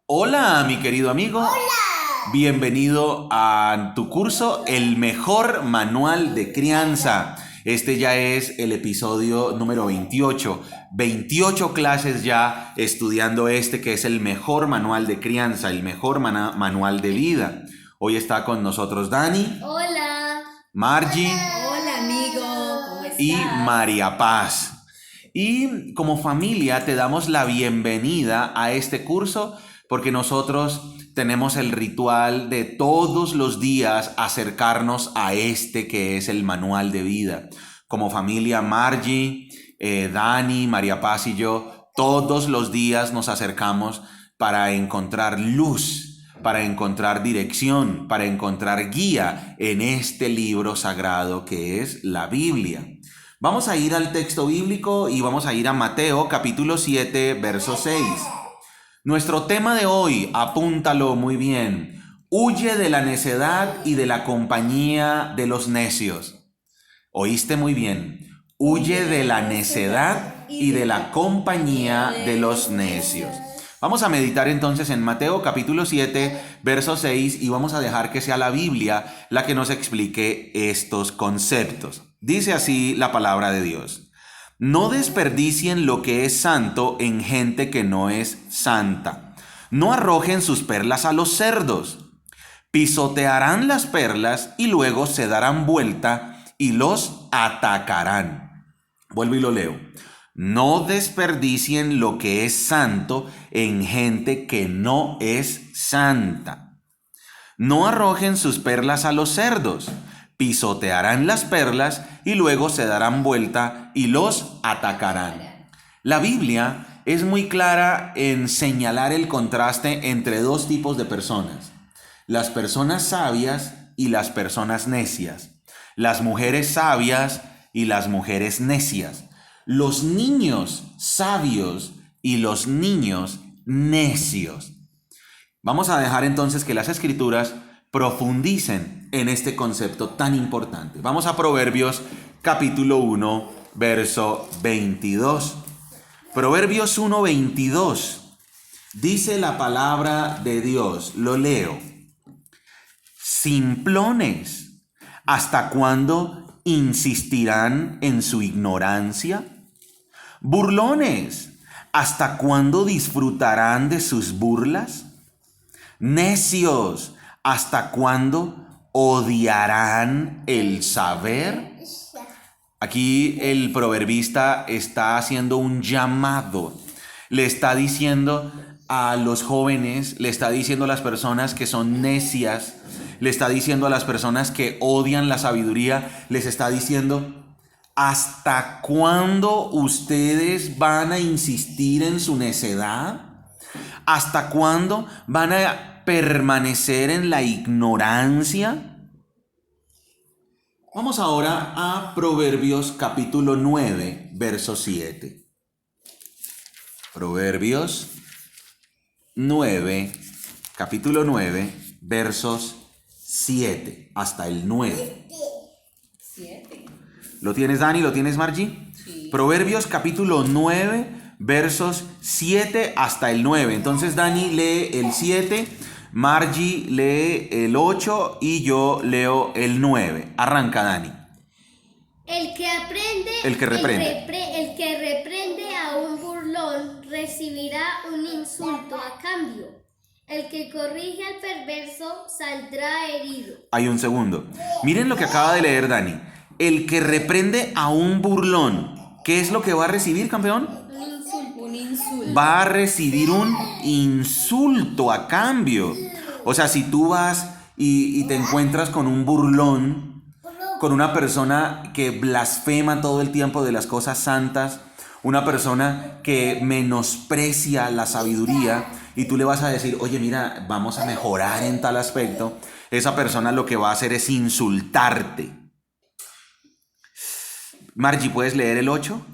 Hola, mi querido amigo. Hola. Bienvenido a tu curso, El Mejor Manual de Crianza. Este ya es el episodio número 28. 28 clases ya estudiando este que es el mejor manual de crianza, el mejor manual de vida. Hoy está con nosotros Dani. Hola. Margie. Hola, amigo. ¿Cómo estás? Y María Paz. Y como familia te damos la bienvenida a este curso porque nosotros tenemos el ritual de todos los días acercarnos a este que es el manual de vida. Como familia Margie, Dani, María Paz y yo, todos los días nos acercamos para encontrar luz, para encontrar dirección, para encontrar guía en este libro sagrado que es la Biblia. Vamos a ir al texto bíblico y vamos a ir a Mateo capítulo 7, verso 6. Nuestro tema de hoy, apúntalo muy bien, huye de la necedad y de la compañía de los necios. ¿Oíste muy bien? Huye de la necedad y de la compañía de los necios. Vamos a meditar entonces en Mateo capítulo 7, verso 6 y vamos a dejar que sea la Biblia la que nos explique estos conceptos. Dice así la palabra de Dios. No desperdicien lo que es santo en gente que no es santa. No arrojen sus perlas a los cerdos. Pisotearán las perlas y luego se darán vuelta y los atacarán. Vuelvo y lo leo. No desperdicien lo que es santo en gente que no es santa. No arrojen sus perlas a los cerdos. Pisotearán las perlas y luego se darán vuelta y los atacarán. La Biblia es muy clara en señalar el contraste entre dos tipos de personas. Las personas sabias y las personas necias. Las mujeres sabias y las mujeres necias. Los niños sabios y los niños necios. Vamos a dejar entonces que las escrituras profundicen en este concepto tan importante. Vamos a Proverbios capítulo 1, verso 22. Proverbios 1, 22. Dice la palabra de Dios, lo leo. Simplones, ¿hasta cuándo insistirán en su ignorancia? Burlones, ¿hasta cuándo disfrutarán de sus burlas? Necios, ¿hasta cuándo odiarán el saber? Aquí el proverbista está haciendo un llamado. Le está diciendo a los jóvenes, le está diciendo a las personas que son necias, le está diciendo a las personas que odian la sabiduría, les está diciendo, ¿hasta cuándo ustedes van a insistir en su necedad? ¿Hasta cuándo van a permanecer en la ignorancia? Vamos ahora a Proverbios capítulo 9, verso 7. Proverbios 9, capítulo 9, versos 7 hasta el 9. 7. ¿Lo tienes, Dani? ¿Lo tienes, Margie? Sí. Proverbios capítulo 9, versos 7 hasta el 9. Entonces Dani lee el 7, Margie lee el 8 y yo leo el 9. Arranca, Dani. El que aprende, El que reprende. el que reprende a un burlón recibirá un insulto a cambio. El que corrige al perverso saldrá herido. Hay un segundo. Miren lo que acaba de leer Dani. El que reprende a un burlón, ¿qué es lo que va a recibir, campeón? Un insulto. Va a recibir un insulto a cambio. O sea, si tú vas y te encuentras con un burlón, con una persona que blasfema todo el tiempo de las cosas santas, una persona que menosprecia la sabiduría, y tú le vas a decir, oye, mira, vamos a mejorar en tal aspecto, esa persona lo que va a hacer es insultarte. Margie, ¿puedes leer el 8?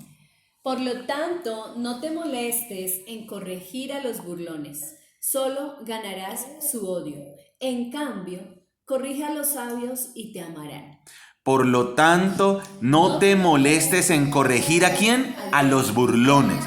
Por lo tanto, no te molestes en corregir a los burlones, solo ganarás su odio. En cambio, corrige a los sabios y te amarán. Por lo tanto, no te molestes en corregir ¿a quién? A los burlones.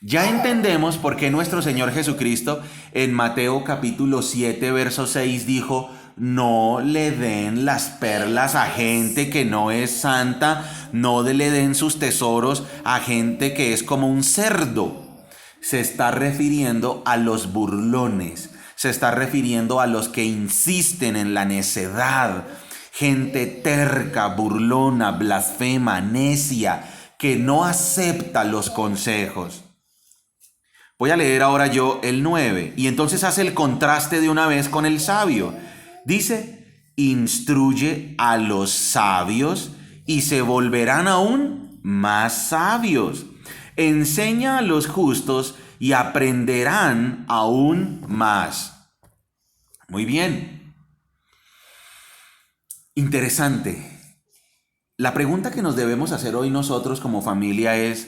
Ya entendemos por qué nuestro Señor Jesucristo en Mateo capítulo 7, verso 6 dijo: no le den las perlas a gente que no es santa, no le den sus tesoros a gente que es como un cerdo. Se está refiriendo a los burlones, se está refiriendo a los que insisten en la necedad, gente terca, burlona, blasfema, necia, que no acepta los consejos. Voy a leer ahora yo el 9 y entonces hace el contraste de una vez con el sabio. Dice: instruye a los sabios y se volverán aún más sabios. Enseña a los justos y aprenderán aún más. Muy bien. Interesante. La pregunta que nos debemos hacer hoy nosotros como familia es: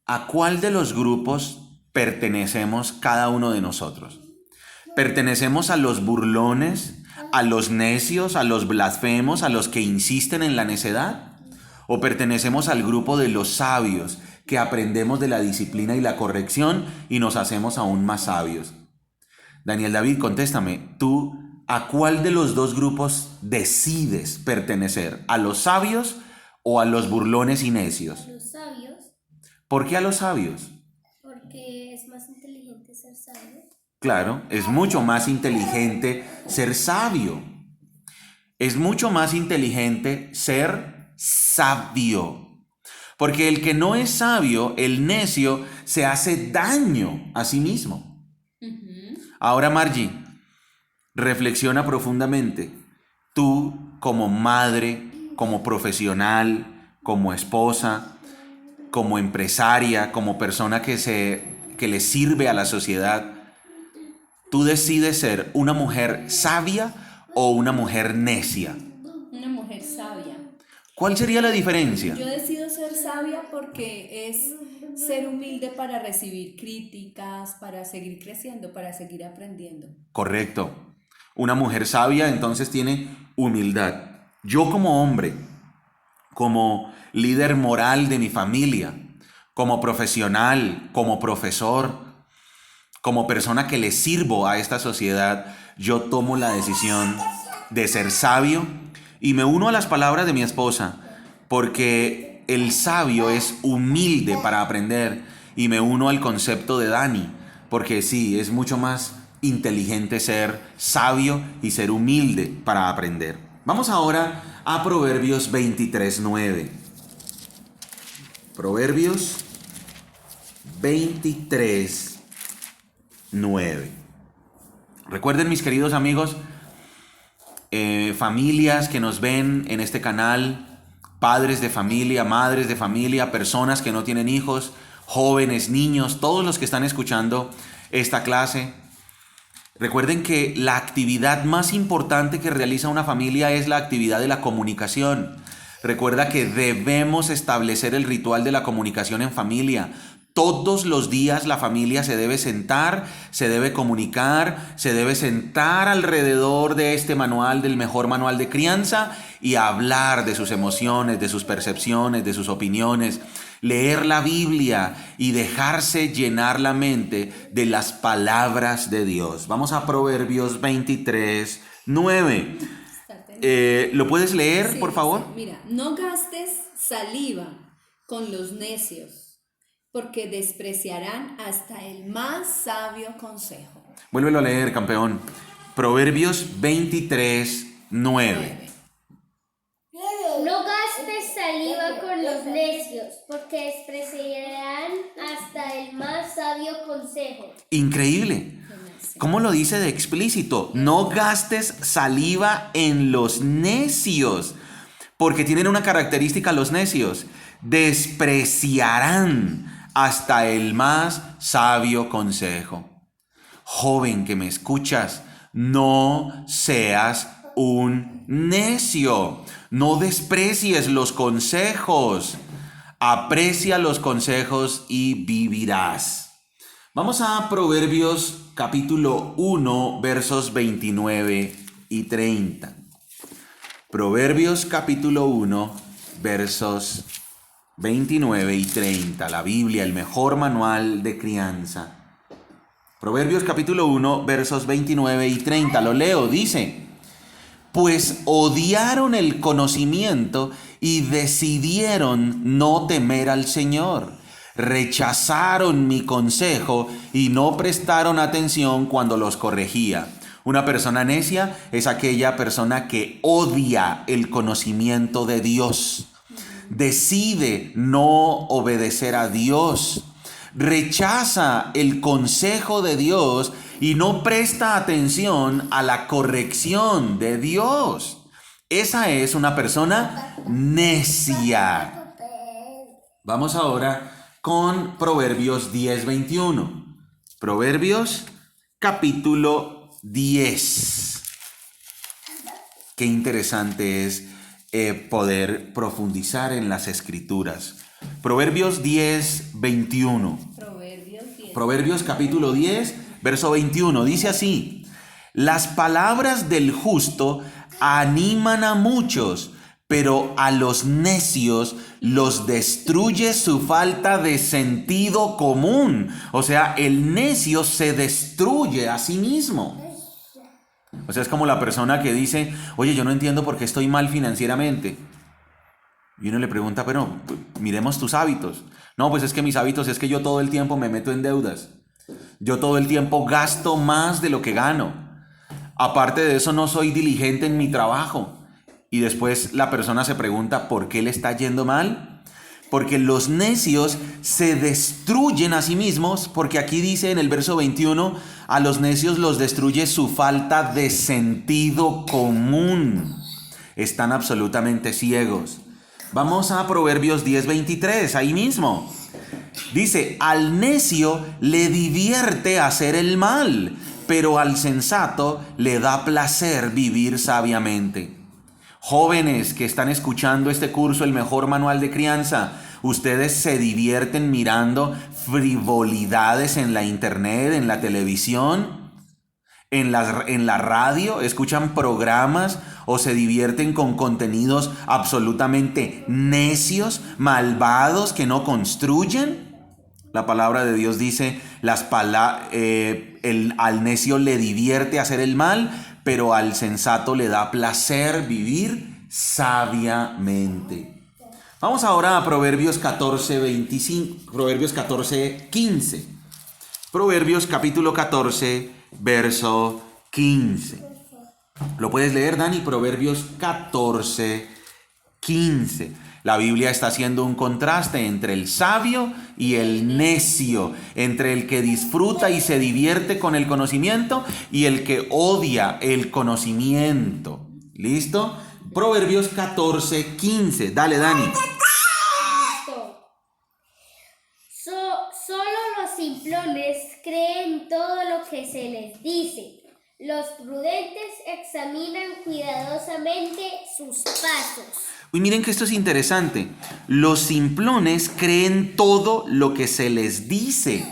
¿a cuál de los grupos pertenecemos cada uno de nosotros? ¿Pertenecemos a los burlones, a los necios, a los blasfemos, a los que insisten en la necedad? ¿O pertenecemos al grupo de los sabios, que aprendemos de la disciplina y la corrección y nos hacemos aún más sabios? Daniel David, contéstame, ¿tú a cuál de los dos grupos decides pertenecer? ¿A los sabios o a los burlones y necios? Los sabios, ¿Por qué a los sabios? porque es más inteligente ser sabio. Claro, es mucho más inteligente ser sabio. Es mucho más inteligente ser sabio. Porque el que no es sabio, el necio, se hace daño a sí mismo. Ahora, Margie, reflexiona profundamente. Tú, como madre, como profesional, como esposa, como empresaria, como persona que le sirve a la sociedad, ¿tú decides ser una mujer sabia o una mujer necia? Una mujer sabia. ¿Cuál sería la diferencia? Yo decido ser sabia porque es ser humilde para recibir críticas, para seguir creciendo, para seguir aprendiendo. Correcto. Una mujer sabia entonces tiene humildad. Yo como hombre, como líder moral de mi familia, como profesional, como profesor, como persona que le sirvo a esta sociedad, yo tomo la decisión de ser sabio y me uno a las palabras de mi esposa, porque el sabio es humilde para aprender, y me uno al concepto de Dani, porque sí, es mucho más inteligente ser sabio y ser humilde para aprender. Vamos ahora a Proverbios 23:9. Proverbios 23:9. Recuerden, mis queridos amigos, familias que nos ven en este canal, padres de familia, madres de familia, personas que no tienen hijos, jóvenes, niños, todos los que están escuchando esta clase. Recuerden que la actividad más importante que realiza una familia es la actividad de la comunicación. Recuerda que debemos establecer el ritual de la comunicación en familia. Todos los días la familia se debe sentar, se debe comunicar, se debe sentar alrededor de este manual, del mejor manual de crianza, y hablar de sus emociones, de sus percepciones, de sus opiniones, leer la Biblia y dejarse llenar la mente de las palabras de Dios. Vamos a Proverbios 23:9. ¿Lo puedes leer, por favor? Sí. Mira, no gastes saliva con los necios, porque despreciarán hasta el más sabio consejo. Vuélvelo a leer, campeón. Proverbios 23:9. No gastes saliva con los necios, porque despreciarán hasta el más sabio consejo. Increíble. ¿Cómo lo dice de explícito? No gastes saliva en los necios, porque tienen una característica los necios: despreciarán hasta el más sabio consejo. Joven que me escuchas, no seas un necio. No desprecies los consejos. Aprecia los consejos y vivirás. Vamos a Proverbios capítulo 1, versos 29 y 30. Proverbios capítulo 1, versos 29 y 30. La Biblia, el mejor manual de crianza. Proverbios capítulo 1, versos 29 y 30. Lo leo, dice: pues odiaron el conocimiento y decidieron no temer al Señor. Rechazaron mi consejo y no prestaron atención cuando los corregía. Una persona necia es aquella persona que odia el conocimiento de Dios. Decide no obedecer a Dios. Rechaza el consejo de Dios y no presta atención a la corrección de Dios. Esa es una persona necia. Vamos ahora con Proverbios 10:21. Proverbios capítulo 10. Qué interesante es poder profundizar en las Escrituras. Proverbios 10:21. Proverbios capítulo 10, verso 21. Dice así: las palabras del justo animan a muchos, pero a los necios los destruye su falta de sentido común. O sea, el necio se destruye a sí mismo. O sea, es como la persona que dice: oye, yo no entiendo por qué estoy mal financieramente. Y uno le pregunta: pero miremos tus hábitos. No, pues es que mis hábitos es que yo todo el tiempo me meto en deudas. Yo todo el tiempo gasto más de lo que gano. Aparte de eso, no soy diligente en mi trabajo. Y después la persona se pregunta: ¿por qué le está yendo mal? Porque los necios se destruyen a sí mismos, porque aquí dice en el verso 21, a los necios los destruye su falta de sentido común. Están absolutamente ciegos. Vamos a Proverbios 10:23, ahí mismo. Dice: al necio le divierte hacer el mal, pero al sensato le da placer vivir sabiamente. Jóvenes que están escuchando este curso, el mejor manual de crianza, ustedes se divierten mirando frivolidades en la internet, en la televisión, en la radio, escuchan programas o se divierten con contenidos absolutamente necios, malvados, que no construyen. La palabra de Dios dice: al necio le divierte hacer el mal, pero al sensato le da placer vivir sabiamente. Vamos ahora a Proverbios 14:25, Proverbios 14:15. Proverbios capítulo 14, verso 15. ¿Lo puedes leer, Dani? Proverbios 14:15. La Biblia está haciendo un contraste entre el sabio y el necio, entre el que disfruta y se divierte con el conocimiento y el que odia el conocimiento. ¿Listo? Proverbios 14:15. Dale, Dani. Solo los simplones creen todo lo que se les dice. Los prudentes examinan cuidadosamente sus pasos. Uy, miren que esto es interesante. Los simplones creen todo lo que se les dice.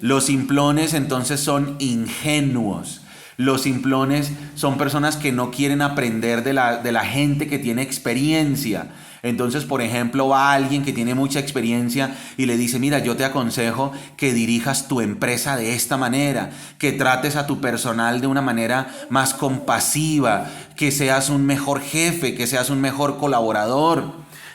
Los simplones entonces son ingenuos. Los simplones son personas que no quieren aprender de la gente que tiene experiencia. Entonces, por ejemplo, va alguien que tiene mucha experiencia y le dice: mira, yo te aconsejo que dirijas tu empresa de esta manera, que trates a tu personal de una manera más compasiva, que seas un mejor jefe, que seas un mejor colaborador.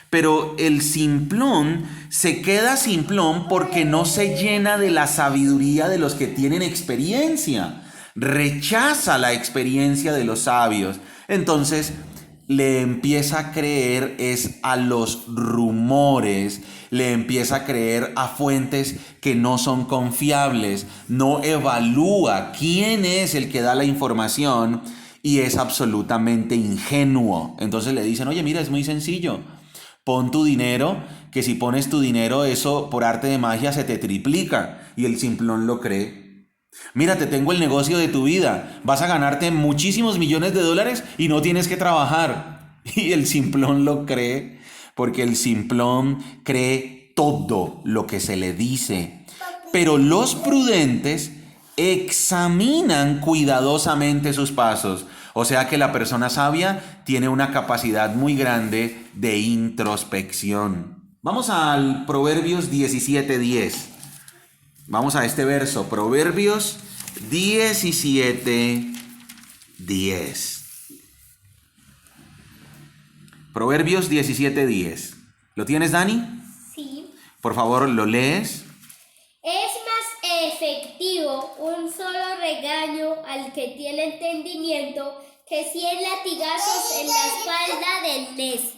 Pero el simplón se queda simplón porque no se llena de la sabiduría de los que tienen experiencia. Rechaza la experiencia de los sabios. Entonces le empieza a creer a los rumores, le empieza a creer a fuentes que no son confiables, no evalúa quién es el que da la información y es absolutamente ingenuo. Entonces le dicen: oye, mira, es muy sencillo, pon tu dinero, que si pones tu dinero eso por arte de magia se te triplica, y el simplón lo cree. Mira, te tengo el negocio de tu vida, vas a ganarte muchísimos millones de dólares y no tienes que trabajar. Y el simplón lo cree, porque el simplón cree todo lo que se le dice. Pero los prudentes examinan cuidadosamente sus pasos. O sea que la persona sabia tiene una capacidad muy grande de introspección. Vamos al Proverbios 17:10. Vamos a este verso, Proverbios 17:10. Proverbios 17:10. ¿Lo tienes, Dani? Sí. Por favor, ¿lo lees? Es más efectivo un solo regaño al que tiene entendimiento que 100 latigazos en la espalda del necio.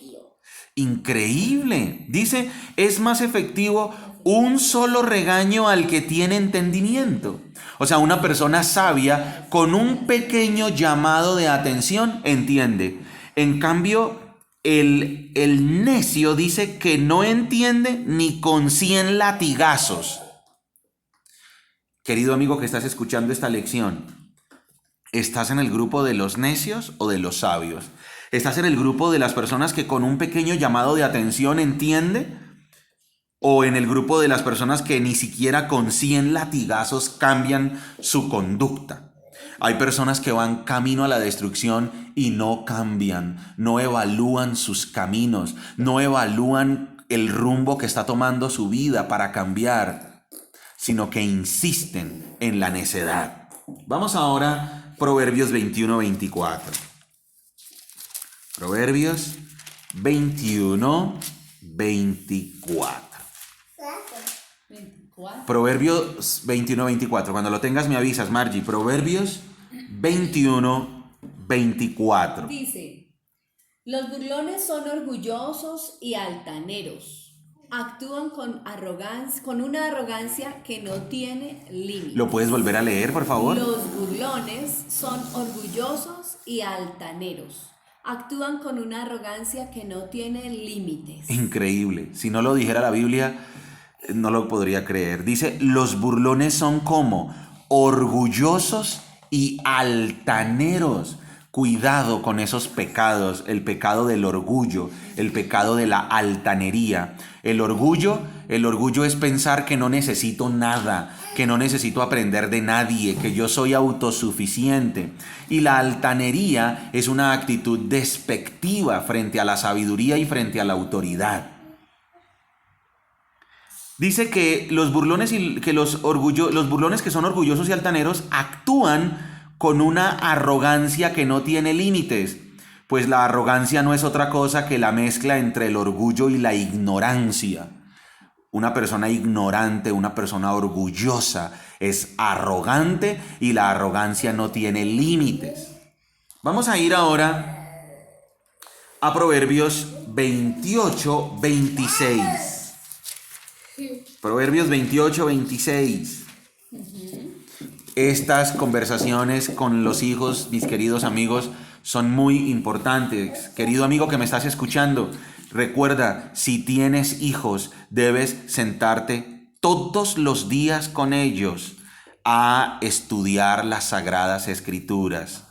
Increíble. Dice, es más efectivo un solo regaño al que tiene entendimiento. O sea, una persona sabia con un pequeño llamado de atención entiende. En cambio, el necio dice que no entiende ni con 100 latigazos. Querido amigo que estás escuchando esta lección, ¿estás en el grupo de los necios o de los sabios? ¿Estás en el grupo de las personas que con un pequeño llamado de atención entiende? ¿O en el grupo de las personas que ni siquiera con 100 latigazos cambian su conducta? Hay personas que van camino a la destrucción y no cambian, no evalúan sus caminos, no evalúan el rumbo que está tomando su vida para cambiar, sino que insisten en la necedad. Vamos ahora a Proverbios 21:24. Proverbios 21:24. Proverbios 21:24. Cuando lo tengas me avisas, Margie. Proverbios 21:24. Dice, los burlones son orgullosos y altaneros. Actúan con una arrogancia que no tiene límites. ¿Lo puedes volver a leer, por favor? Los burlones son orgullosos y altaneros. Actúan con una arrogancia que no tiene límites. Increíble. Si no lo dijera la Biblia, no lo podría creer. Dice, los burlones son como orgullosos y altaneros. Cuidado con esos pecados, el pecado del orgullo, el pecado de la altanería. El orgullo es pensar que no necesito nada, que no necesito aprender de nadie, que yo soy autosuficiente. Y la altanería es una actitud despectiva frente a la sabiduría y frente a la autoridad. Dice que los burlones que son orgullosos y altaneros actúan con una arrogancia que no tiene límites, pues la arrogancia no es otra cosa que la mezcla entre el orgullo y la ignorancia. Una persona ignorante, una persona orgullosa es arrogante y la arrogancia no tiene límites. Vamos a ir ahora a Proverbios 28:26. Proverbios 28:26. Estas conversaciones con los hijos, mis queridos amigos, son muy importantes. Querido amigo que me estás escuchando, recuerda, si tienes hijos, debes sentarte todos los días con ellos a estudiar las Sagradas Escrituras,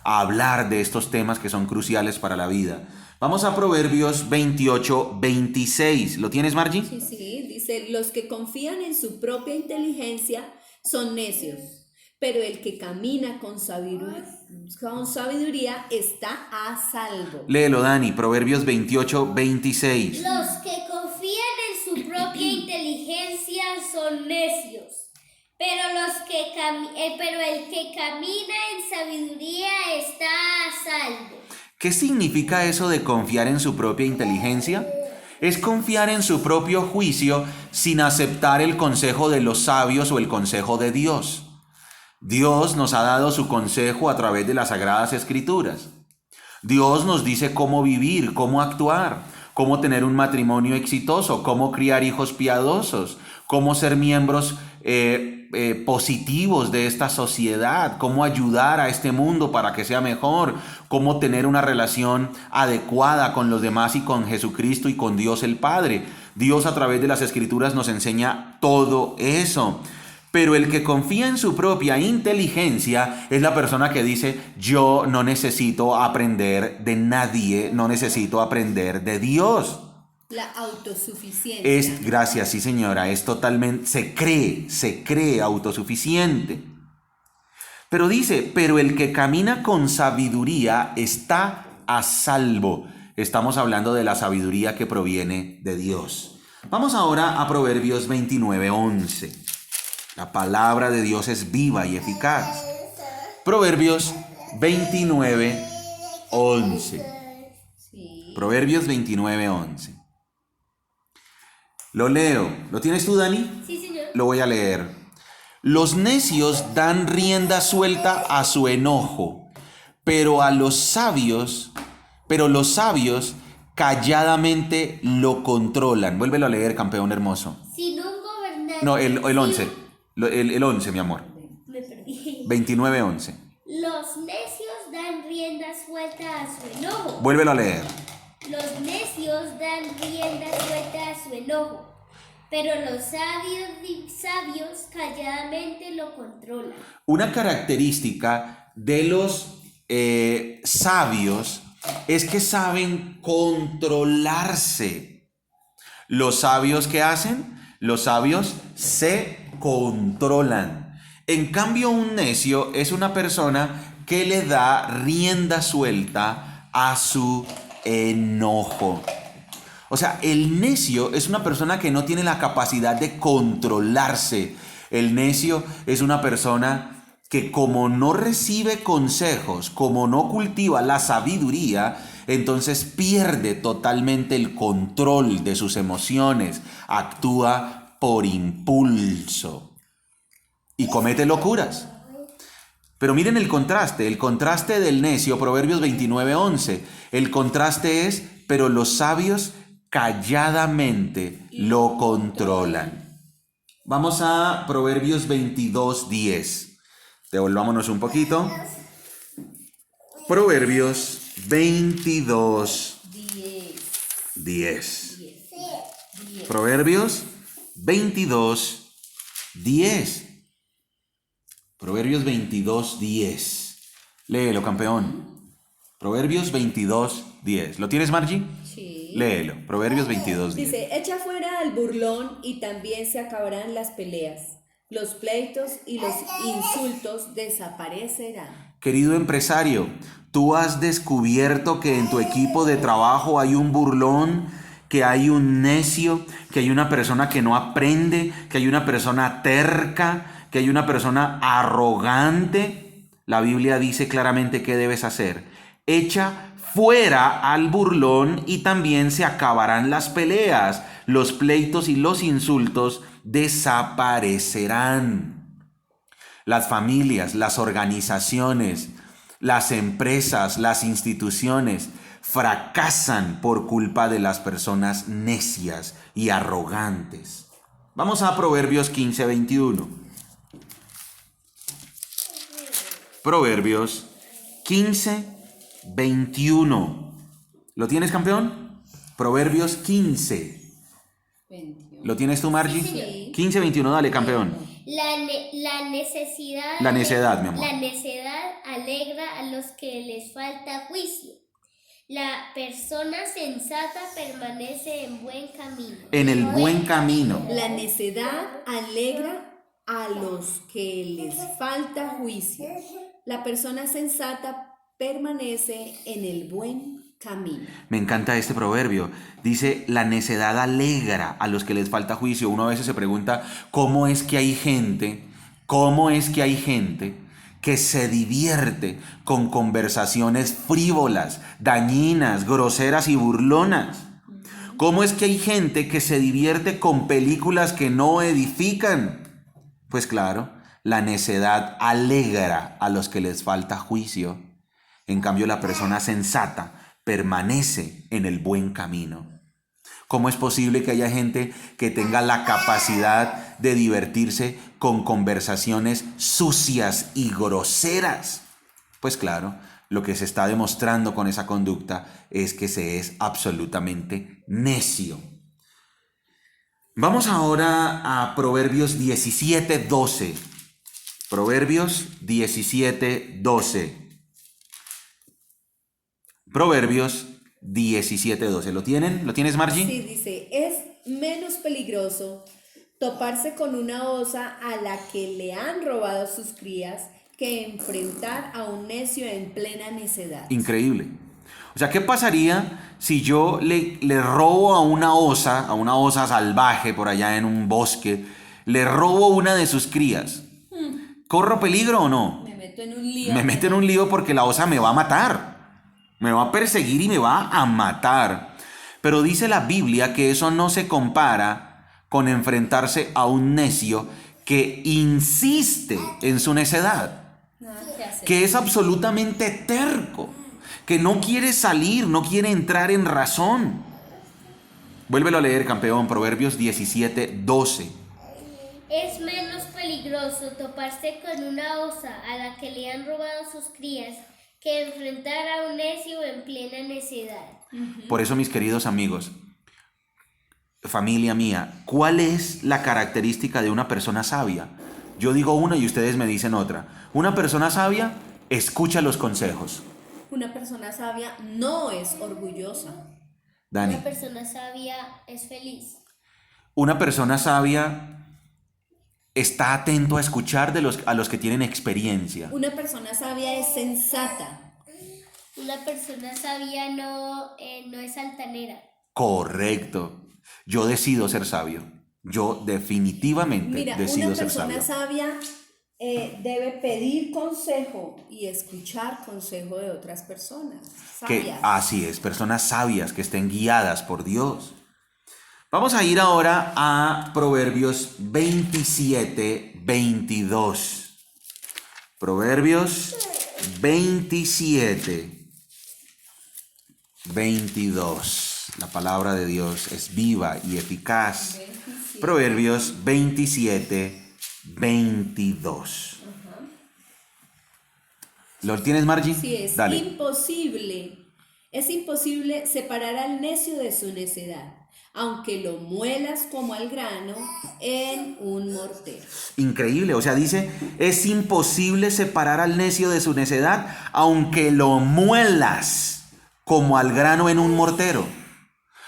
a hablar de estos temas que son cruciales para la vida. Vamos a Proverbios 28:26. ¿Lo tienes, Margie? Sí, dice, los que confían en su propia inteligencia son necios, pero el que camina con sabiduría está a salvo. Léelo, Dani, Proverbios 28:26. Los que confían en su propia inteligencia son necios, pero el que camina en sabiduría está a salvo. ¿Qué significa eso de confiar en su propia inteligencia? Es confiar en su propio juicio sin aceptar el consejo de los sabios o el consejo de Dios. Dios nos ha dado su consejo a través de las Sagradas Escrituras. Dios nos dice cómo vivir, cómo actuar, cómo tener un matrimonio exitoso, cómo criar hijos piadosos, cómo ser miembros positivos de esta sociedad, cómo ayudar a este mundo para que sea mejor, cómo tener una relación adecuada con los demás y con Jesucristo y con Dios el Padre. Dios a través de las Escrituras nos enseña todo eso. Pero el que confía en su propia inteligencia es la persona que dice, yo no necesito aprender de nadie, no necesito aprender de Dios. La autosuficiencia. Gracias, sí señora, es totalmente, se cree autosuficiente. Pero dice, pero el que camina con sabiduría está a salvo. Estamos hablando de la sabiduría que proviene de Dios. Vamos ahora a Proverbios 29:11. La palabra de Dios es viva y eficaz. Proverbios 29:11. Sí. Proverbios 29:11. Lo leo. ¿Lo tienes tú, Dani? Sí, señor. Lo voy a leer. Los necios dan rienda suelta a su enojo, pero los sabios calladamente lo controlan. Vuélvelo a leer, campeón hermoso. Sin un gobernante. No, el 11. El 11, mi amor. Me perdí. 29:11. Los necios dan rienda suelta a su enojo. Vuélvelo a leer. Los necios dan rienda suelta a su enojo, pero los sabios calladamente lo controlan. Una característica de los sabios es que saben controlarse. ¿Los sabios qué hacen? Los sabios se controlan. En cambio, un necio es una persona que le da rienda suelta a su enojo. O sea, el necio es una persona que no tiene la capacidad de controlarse. El necio es una persona que como no recibe consejos, como no cultiva la sabiduría, entonces pierde totalmente el control de sus emociones, actúa por impulso y comete locuras. Pero miren el contraste del necio, Proverbios 29:11. El contraste es, pero los sabios calladamente lo controlan. Vamos a Proverbios 22:10. Devolvámonos un poquito. Proverbios 22:10. Proverbios 22:10. Proverbios 22:10. Léelo, campeón. Proverbios 22:10. ¿Lo tienes, Margie? Sí. Léelo. Proverbios 22:10. Dice, echa fuera al burlón y también se acabarán las peleas. Los pleitos y los insultos desaparecerán. Querido empresario, tú has descubierto que en tu equipo de trabajo hay un burlón, que hay un necio, que hay una persona que no aprende, que hay una persona terca, que hay una persona arrogante. La Biblia dice claramente qué debes hacer. Echa fuera al burlón y también se acabarán las peleas. Los pleitos y los insultos desaparecerán. Las familias, las organizaciones, las empresas, las instituciones fracasan por culpa de las personas necias y arrogantes. Vamos a Proverbios 15:21. Proverbios 15:21. ¿Lo tienes, campeón? Proverbios 15. 21. ¿Lo tienes tú, Margie? Sí. 15:21, dale, campeón. La necedad, mi amor. La necedad alegra a los que les falta juicio. La persona sensata permanece en buen camino. En el buen camino. La necedad alegra a los que les falta juicio. La persona sensata permanece en el buen camino. Me encanta este proverbio. Dice, la necedad alegra a los que les falta juicio. Uno a veces se pregunta, ¿cómo es que hay gente que se divierte con conversaciones frívolas, dañinas, groseras y burlonas? ¿Cómo es que hay gente que se divierte con películas que no edifican? Pues claro, la necedad alegra a los que les falta juicio. En cambio, la persona sensata permanece en el buen camino. ¿Cómo es posible que haya gente que tenga la capacidad de divertirse con conversaciones sucias y groseras? Pues claro, lo que se está demostrando con esa conducta es que se es absolutamente necio. Vamos ahora a Proverbios 17:12. Proverbios 17:12. Proverbios 17:12. ¿Lo tienen? ¿Lo tienes, Margie? Sí, dice, es menos peligroso toparse con una osa a la que le han robado sus crías que enfrentar a un necio en plena necedad. Increíble. O sea, ¿qué pasaría si yo le robo a una osa salvaje por allá en un bosque, le robo una de sus crías? ¿Corro peligro o no? Me meto en un lío. Me meto en un lío porque la osa me va a matar, me va a perseguir y me va a matar. Pero dice la Biblia que eso no se compara con enfrentarse a un necio que insiste en su necedad, Nada que hacer. que es absolutamente terco, que no quiere salir, no quiere entrar en razón. Vuélvelo a leer, campeón, Proverbios 17:12. Es menos peligroso toparse con una osa a la que le han robado sus crías que enfrentar a un necio en plena necedad. Por eso, mis queridos amigos, familia mía, ¿cuál es la característica de una persona sabia? Yo digo una y ustedes me dicen otra. Una persona sabia escucha los consejos. Una persona sabia no es orgullosa. Dani, Una persona sabia es feliz. una persona sabia está atento a escuchar a los que tienen experiencia. Una persona sabia es sensata. Una persona sabia no es altanera. Correcto. Yo decido ser sabio. Yo definitivamente Mira, decido una ser persona sabio. sabia debe pedir consejo y escuchar consejo de otras personas Que sabias. así es, personas sabias que estén guiadas por Dios. Vamos a ir ahora a Proverbios 27:22. Proverbios 27:22. La palabra de Dios es viva y eficaz. 27. Proverbios 27:22. ¿Lo tienes, Margie? Sí, es Dale. imposible separar al necio de su necedad, aunque lo muelas como al grano en un mortero. Increíble, o sea, dice, es imposible separar al necio de su necedad, aunque lo muelas como al grano en un mortero.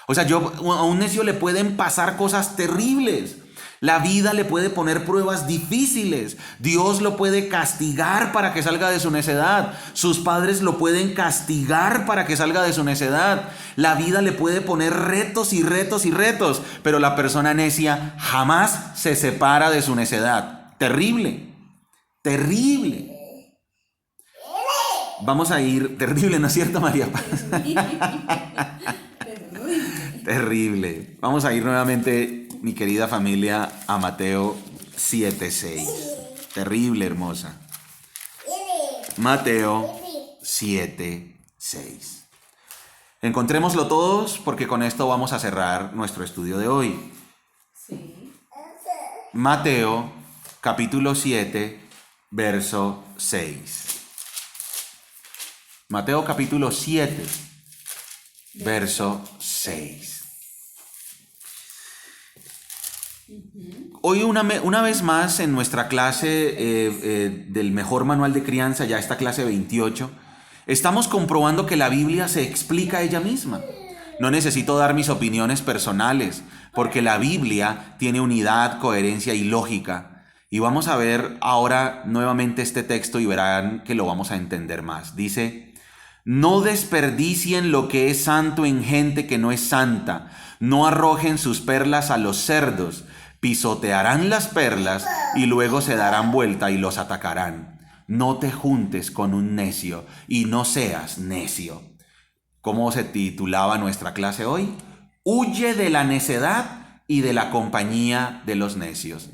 O sea, a un necio le pueden pasar cosas terribles. La vida le puede poner pruebas difíciles. Dios lo puede castigar para que salga de su necedad. Sus padres lo pueden castigar para que salga de su necedad. La vida le puede poner retos y retos y retos. Pero la persona necia jamás se separa de su necedad. Terrible. Terrible. Vamos a ir... Terrible, ¿no es cierto, María Paz? Terrible. Vamos a ir nuevamente, mi querida familia, a Mateo 7:6. Terrible, hermosa. Mateo 7:6. Encontrémoslo todos porque con esto vamos a cerrar nuestro estudio de hoy. Sí. Mateo capítulo 7, verso 6. Mateo capítulo 7, verso 6. Hoy una vez más en nuestra clase del mejor manual de crianza, ya esta clase 28, estamos comprobando que la Biblia se explica ella misma. No necesito dar mis opiniones personales, porque la Biblia tiene unidad, coherencia y lógica. Y vamos a ver ahora nuevamente este texto y verán que lo vamos a entender más. Dice: no desperdicien lo que es santo en gente que no es santa. No arrojen sus perlas a los cerdos. Pisotearán las perlas y luego se darán vuelta y los atacarán. No te juntes con un necio y no seas necio. ¿Cómo se titulaba nuestra clase hoy? Huye de la necedad y de la compañía de los necios.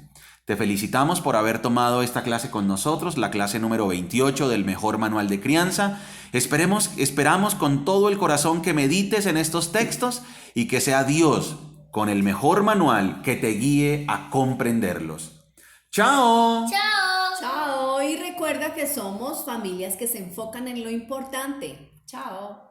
Te felicitamos por haber tomado esta clase con nosotros, la clase número 28 del mejor manual de crianza. Esperamos con todo el corazón que medites en estos textos y que sea Dios con el mejor manual que te guíe a comprenderlos. ¡Chao! ¡Chao! Chao, y recuerda que somos familias que se enfocan en lo importante. Chao.